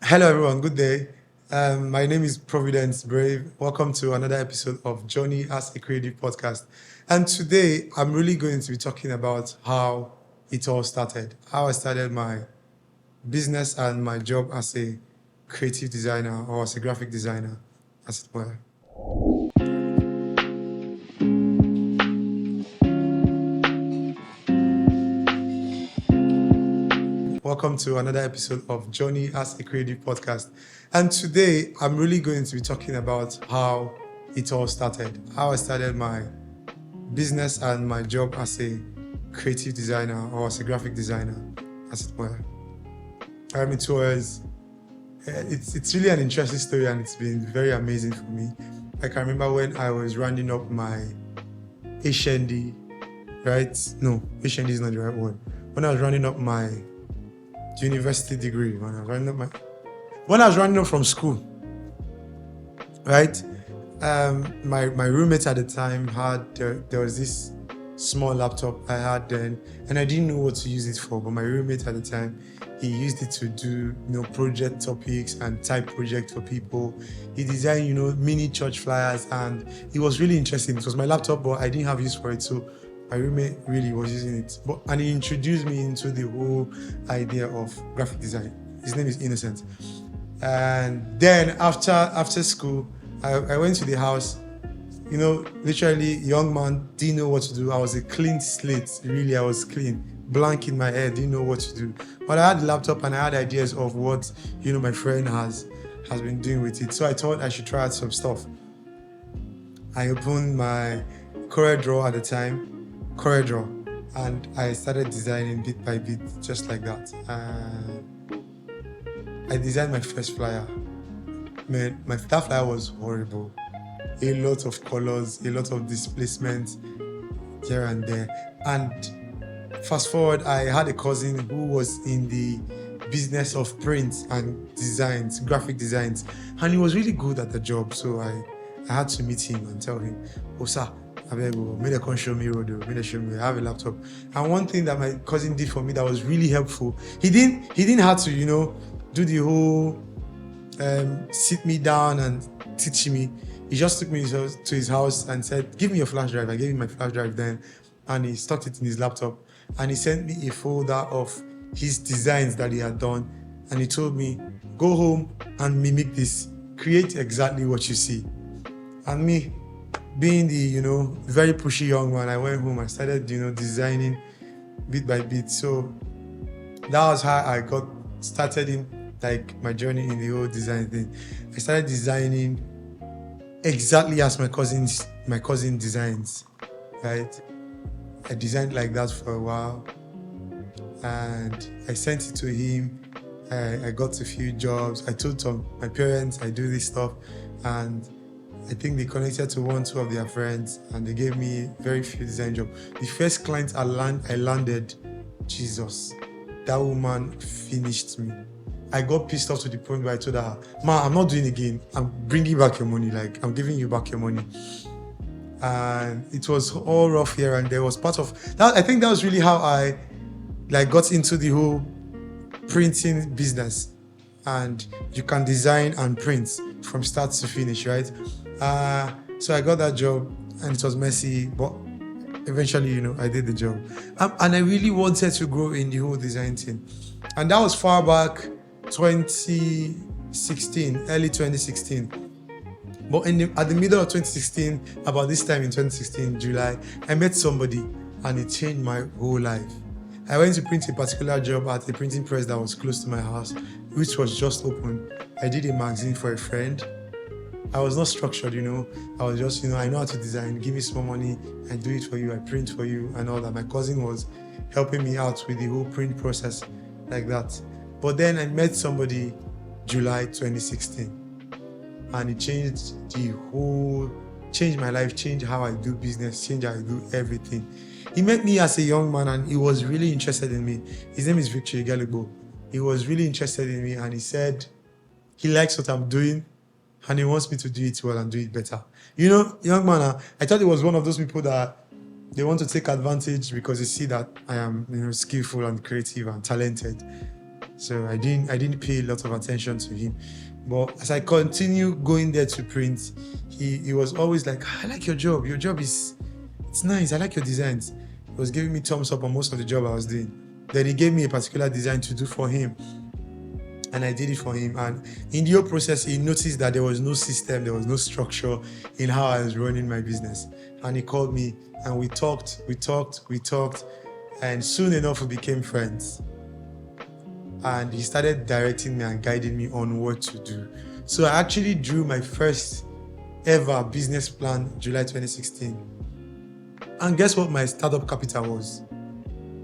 Hello, everyone. Good day. My name is Providence Brave. Welcome to another episode of Journey as a Creative Podcast. And today, I'm really going to be talking about how it all started, how I started my business and my job as a creative designer or as a graphic designer, as it were. Welcome to another episode of Journey as a Creative Podcast. And today, I'm really going to be talking about how it all started, how I started my business and my job as a creative designer or as a graphic designer, as it were. It's really an interesting story and it's been very amazing for me. I can remember when I was rounding up my HND, right? No, HND is not the right word. When I was rounding up my university degree, when I was rounding up from school, right? My roommate at the time there was this small laptop I had then, and I didn't know what to use it for. But my roommate at the time, he used it to do project topics and type projects for people. He designed mini church flyers, and it was really interesting. It was my laptop, but I didn't have use for it, so my roommate really was using it. And he introduced me into the whole idea of graphic design. His name is Innocent. And then after school, I went to the house. Literally, young man, didn't know what to do. I was a clean slate. Really, I was clean, blank in my head, didn't know what to do. But I had the laptop and I had ideas of what my friend has been doing with it. So I thought I should try out some stuff. I opened my CorelDRAW at the time, and I started designing bit by bit, just like that. I designed my first flyer. Man, that flyer was horrible. A lot of colors, a lot of displacement here and there. And fast forward, I had a cousin who was in the business of print and designs, graphic designs, and he was really good at the job. So I had to meet him and tell him, "Oh, sir, I beg you, may they show me road, may they show me. I have a laptop." And one thing that my cousin did for me that was really helpful, he didn't have to, do the whole sit me down and teach me. He just took me to his house and said, "Give me your flash drive." I gave him my flash drive then, and he stuck it in his laptop. And he sent me a folder of his designs that he had done. And he told me, "Go home and mimic this. Create exactly what you see." And me, being the, very pushy young man, I went home. I started, designing bit by bit. So that was how I got started in my journey in the whole design thing. I started designing exactly as my cousin designs, right? I designed like that for a while, and I sent it to him. I got a few jobs. I told my parents I do this stuff, and I think they connected to 1-2 of their friends, and they gave me very few design jobs. The first client I landed, Jesus, that woman finished me. I got pissed off to the point where I told her, "Ma, I'm not doing it again. I'm bringing back your money. I'm giving you back your money." And it was all rough here, and there was part of that. I think that was really how I got into the whole printing business. And you can design and print from start to finish, right? So I got that job, and it was messy, but eventually, I did the job. And I really wanted to grow in the whole design thing. And that was far back 2016, early 2016. But at the middle of 2016, about this time in 2016, July, I met somebody and it changed my whole life. I went to print a particular job at a printing press that was close to my house, which was just open. I did a magazine for a friend. I was not structured, I was just, I know how to design, give me small money, I do it for you, I print for you and all that. My cousin was helping me out with the whole print process like that. But then I met somebody July 2016, and it changed my life, changed how I do business, changed how I do everything. He met me as a young man, and he was really interested in me. His name is Victor Igalibo. He was really interested in me, and he said he likes what I'm doing, and he wants me to do it well and do it better. Young man, I thought he was one of those people that they want to take advantage because they see that I am, skillful and creative and talented. So I didn't pay a lot of attention to him. But as I continue going there to print, he was always like, I like your job. Your job it's nice. I like your designs. He was giving me thumbs up on most of the job I was doing. Then he gave me a particular design to do for him. And I did it for him. And in the whole process, he noticed that there was no system, there was no structure in how I was running my business. And he called me and we talked. And soon enough, we became friends. And he started directing me and guiding me on what to do. So I actually drew my first ever business plan July 2016. And guess what my startup capital was?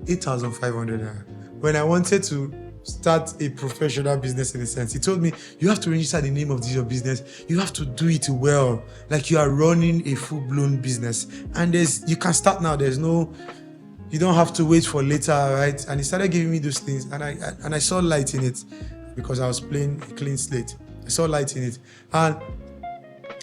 8,500 naira. When I wanted to start a professional business in a sense, he told me, you have to register the name of your business. You have to do it well, like you are running a full-blown business. And you can start now. You don't have to wait for later, right? And he started giving me those things, and I saw light in it because I was playing a clean slate. I saw light in it, and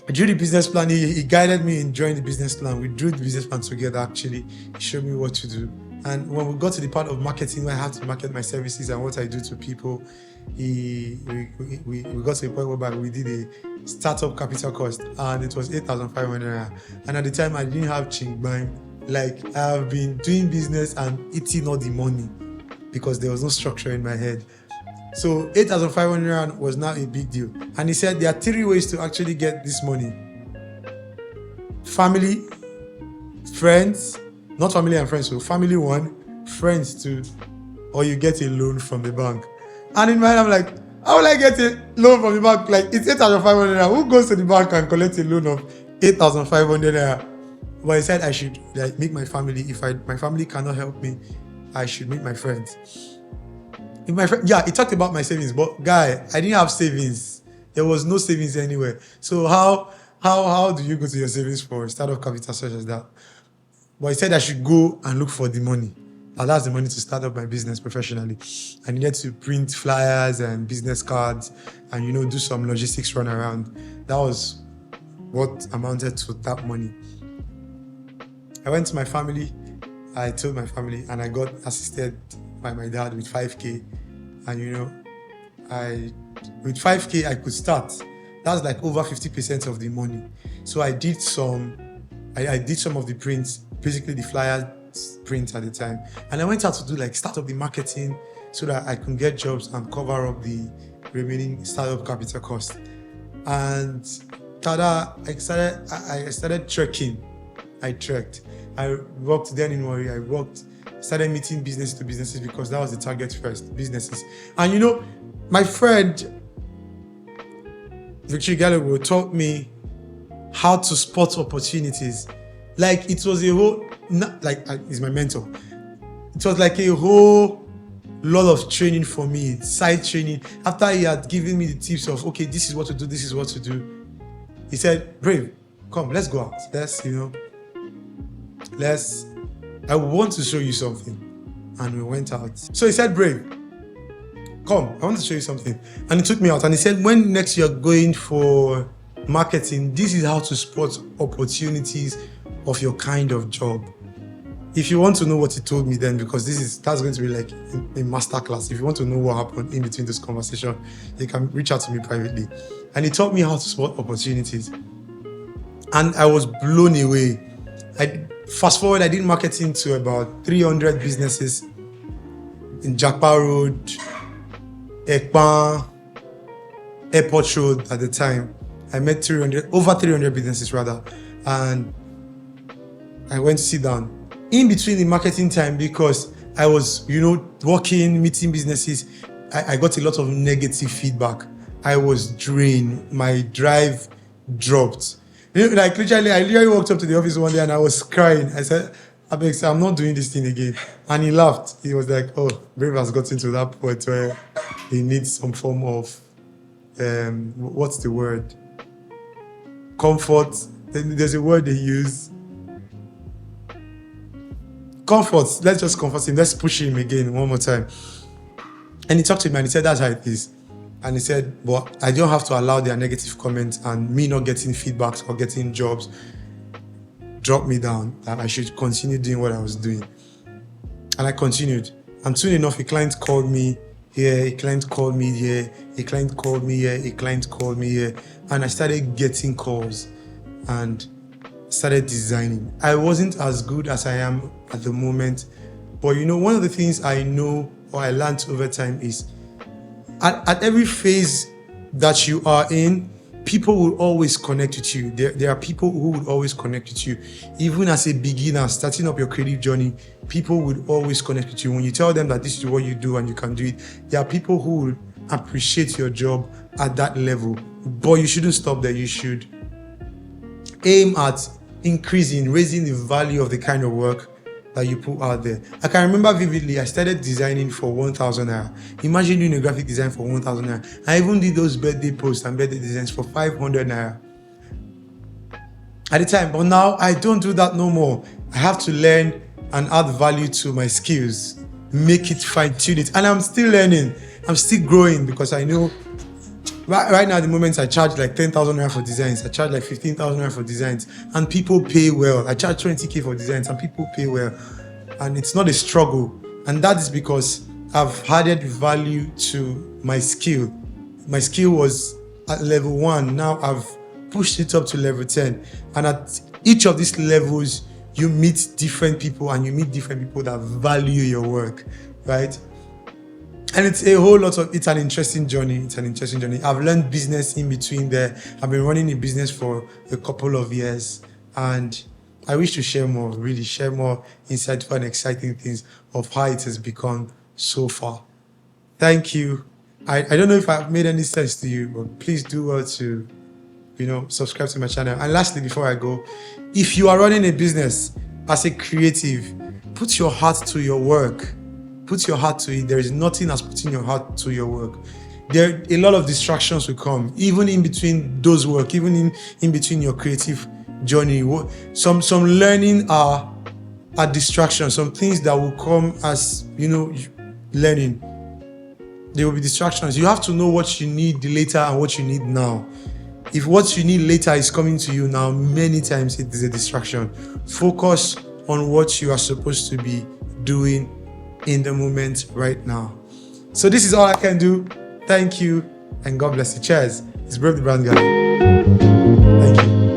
I drew the business plan. He guided me in drawing the business plan. We drew the business plan together. Actually, he showed me what to do. And when we got to the part of marketing where I have to market my services and what I do to people, we got to a point whereby we did a startup capital cost, and it was 8,500. And at the time, I didn't have chingbang. Like, I've been doing business and eating all the money because there was no structure in my head. So 8,500 was not a big deal. And he said there are 3 ways to actually get this money. Family, friends, not family and friends, so family 1, friends 2, or you get a loan from the bank. And in my mind, I'm like, how will I get a loan from the bank? Like, it's 8,500. Who goes to the bank and collect a loan of 8,500? But I said I should meet my family. If my family cannot help me, I should meet my friends. He talked about my savings, but guy, I didn't have savings. There was no savings anywhere. So how do you go to your savings for a startup capital such as that? But he said I should go and look for the money. And that's the money to start up my business professionally. I needed to print flyers and business cards and do some logistics run around. That was what amounted to that money. I went to my family, I told my family, and I got assisted by my dad with 5K. And with 5K, I could start. That's like over 50% of the money. So I did some of the prints, basically the flyer prints at the time. And I went out to do start up the marketing so that I could get jobs and cover up the remaining startup capital cost. And I started trekking. I trekked. I worked then in Warri. Started meeting business to businesses because that was the target first, businesses. And my friend Victory Gallagher taught me how to spot opportunities. Like, it was a whole, he's my mentor. It was like a whole lot of training for me, side training. After he had given me the tips of, okay, this is what to do, this is what to do. He said, Brave, come, let's go out. I want to show you something. And we went out. So he said, Brave, come, I want to show you something. And he took me out and he said, when next you're going for marketing, this is how to spot opportunities of your kind of job. If you want to know what he told me then, because that's going to be like a masterclass. If you want to know what happened in between this conversation, you can reach out to me privately. And he taught me how to spot opportunities. And I was blown away. Fast forward, I did marketing to about 300 businesses in Jakpa Road, Ekpan, Airport Road at the time. I met over 300 businesses rather. And I went to sit down. In between the marketing time, because I was, working, meeting businesses, I got a lot of negative feedback. I was drained. My drive dropped. I literally walked up to the office one day and I was crying. I said, I'm not doing this thing again. And he laughed. He was like, oh, Brave has gotten to that point where he needs some form of, what's the word? Comfort. There's a word they use. Comfort. Let's just comfort him. Let's push him again one more time. And he talked to me and he said, that's how it is. And he said, but I don't have to allow their negative comments and me not getting feedbacks or getting jobs drop me down, that I should continue doing what I was doing. And I continued. And soon enough, a client called me here, a client called me here, a client called me here, a client called me here, and I started getting calls and started designing. I wasn't as good as I am at the moment, but one of the things I know or I learned over time is at every phase that you are in, people will always connect with you. There are people who will always connect with you. Even as a beginner starting up your creative journey, people would always connect with you. When you tell them that this is what you do and you can do it, there are people who will appreciate your job at that level. But you shouldn't stop there. You should aim at raising the value of the kind of work that you put out there. I can remember vividly, I started designing for 1,000 naira. Imagine doing a graphic design for 1,000 naira. I even did those birthday posts and birthday designs for 500 naira at the time. But now I don't do that no more. I have to learn and add value to my skills, make it, fine-tune it. And I'm still learning. I'm still growing, because I know right now at the moment I charge like 10,000 naira for designs. I charge like 15,000 naira for designs, and people pay well. I charge 20k for designs and people pay well, and it's not a struggle. And that is because I've added value to my skill. My skill was at level 1. Now I've pushed it up to level 10. And at each of these levels, you meet different people, and you meet different people that value your work, right? And it's an interesting journey. I've learned business in between there. I've been running a business for a couple of years, and I wish to share more insightful and exciting things of how it has become so far. Thank you. I don't know if I've made any sense to you, but please do well to, subscribe to my channel. And lastly, before I go, if you are running a business as a creative, put your heart to your work. Put your heart to it. There is nothing as putting your heart to your work. A lot of distractions will come, even in between those work, even in between your creative journey. Some learning are distractions. Some things that will come as learning. There will be distractions. You have to know what you need later and what you need now. If what you need later is coming to you now, many times it is a distraction. Focus on what you are supposed to be doing in the moment right now. So this is all I can do. Thank you, and God bless you. Cheers. It's Brave the Brand Guy. Thank you.